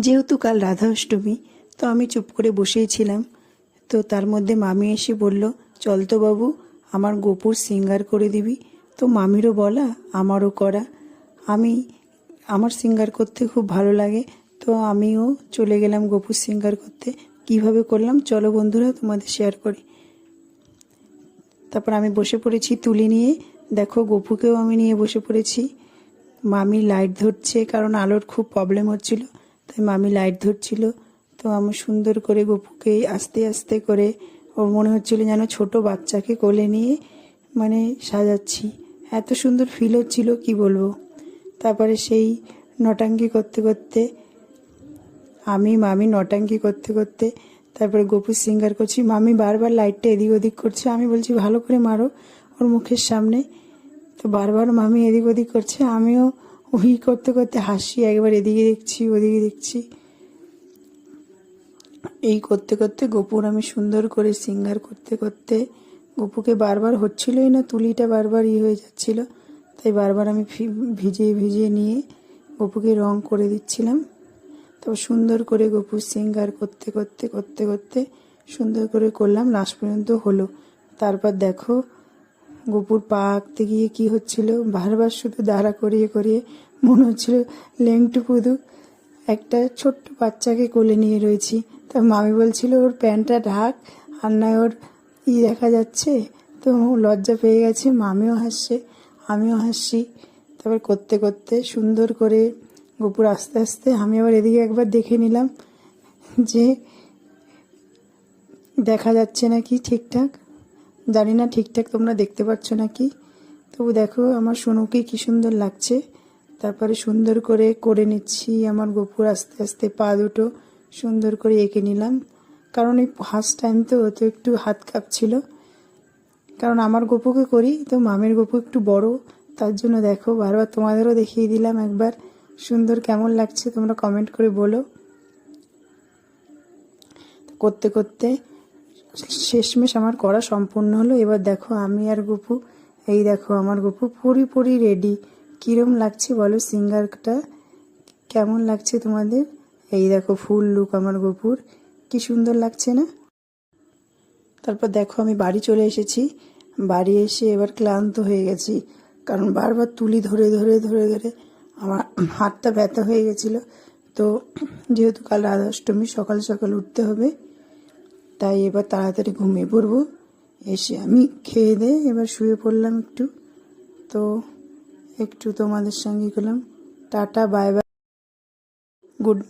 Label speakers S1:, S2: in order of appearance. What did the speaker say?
S1: যেহেতু কাল রাধা অষ্টমী, তো আমি চুপ করে বসেই ছিলাম। তো তার মধ্যে মামি এসে বলল, চল তো বাবু, আমার গোপুর সিঙ্গার করে দিবি। তো মামিরও বলা, আমারও করা। আমার সিঙ্গার করতে খুব ভালো লাগে, তো আমিও চলে গেলাম গোপুর সিঙ্গার করতে। কিভাবে করলাম চলো বন্ধুরা তোমাদের শেয়ার করি। তারপর আমি বসে পড়েছি তুলি নিয়ে। দেখো গপুকেও আমি নিয়ে বসে পড়েছি। মামি লাইট ধরছে, কারণ আলোর খুব প্রবলেম হচ্ছিল, তাই মামি লাইট ধরছিল। তো আমি সুন্দর করে গপুকে আস্তে আস্তে করে, ওর মনে হচ্ছিল যেন ছোট বাচ্চাকে কোলে নিয়ে মানে সাজাচ্ছি। এত সুন্দর ফিল হচ্ছিল কি বলবো। তারপরে সেই নটাঙ্কি করতে করতে মামি নটাঙ্কি করতে করতে তারপরে গপুর সিঙ্গার করছি। মামি বারবার লাইটটা এদিক ওদিক করছে, আমি বলছি ভালো করে মারো ওর মুখের সামনে। তো বারবার মামি এদিক ওদিক করছে, আমিও ওই করতে করতে হাসি, একবার এদিকে দেখছি ওদিকে দেখছি। এই করতে করতে গপুর আমি সুন্দর করে সিঙ্গার করতে করতে, গপুকে বারবার হচ্ছিলই না, তুলিটা বারবার হয়ে যাচ্ছিল, তাই বারবার আমি ভিজিয়ে ভিজিয়ে নিয়ে গপুকে রং করে দিচ্ছিলাম। তারপর সুন্দর করে গপুর সিঙ্গার করতে করতে করতে করতে সুন্দর করে করলাম, লাস্ট পর্যন্ত হলো। তারপর দেখো গপুর পা আঁকতে গিয়ে কি হচ্ছিল, বারবার শুধু দাঁড়া করিয়ে করিয়ে মনে হচ্ছিল লেংটু পুদু একটা ছোট্ট বাচ্চাকে কোলে নিয়ে রয়েছি। তা মামি বলছিল ওর প্যান্টটা ঢাক, আর নয় ওর দেখা যাচ্ছে। তো লজ্জা পেয়ে গেছে, মামিও হাসছে আমিও হাসছি। তারপর করতে করতে সুন্দর করে গপুর আস্তে আস্তে, আমি আবার এদিকে একবার দেখে নিলাম যে দেখা যাচ্ছে নাকি ঠিকঠাক। জানি না ঠিকঠাক তোমরা দেখতে পাচ্ছ নাকি, তবু দেখো আমার সোনুকে কি সুন্দর লাগছে। তারপরে সুন্দর করে নিচ্ছি আমার গপুর আস্তে আস্তে পা দুটো সুন্দর করে এঁকে নিলাম, কারণ এই ফার্স্ট টাইম তো একটু হাত কাঁপছিল। কারণ আমার গপুকে করি, তো মামের গপু একটু বড়, তার জন্য দেখো বারবার তোমাদেরও দেখিয়ে দিলাম একবার। সুন্দর কেমন লাগছে তোমরা কমেন্ট করে বলো। করতে করতে শেষমেশ আমার করা সম্পূর্ণ হলো। এবার দেখো আমি আর গপু, এই দেখো আমার গপু পুরি রেডি। কিরম লাগছে বলো সিঙ্গারটা, কেমন লাগছে তোমাদের? এই দেখো ফুল লুক আমার গপুর, কি সুন্দর লাগছে না? তারপর দেখো আমি বাড়ি চলে এসেছি। বাড়ি এসে এবার ক্লান্ত হয়ে গেছি, কারণ বারবার তুলি ধরে ধরে ধরে ধরে আমার হাতটা ব্যথা হয়ে গেছিল। তো যেহেতু কাল রাধা অষ্টমী, সকাল সকাল উঠতে হবে, তাই এবার তাড়াতাড়ি ঘুমিয়ে পড়বো। এসে আমি খেয়ে দিয়ে এবার শুয়ে পড়লাম একটু। তো একটু তোমাদের সঙ্গে গেলাম, টাটা বাই বাই।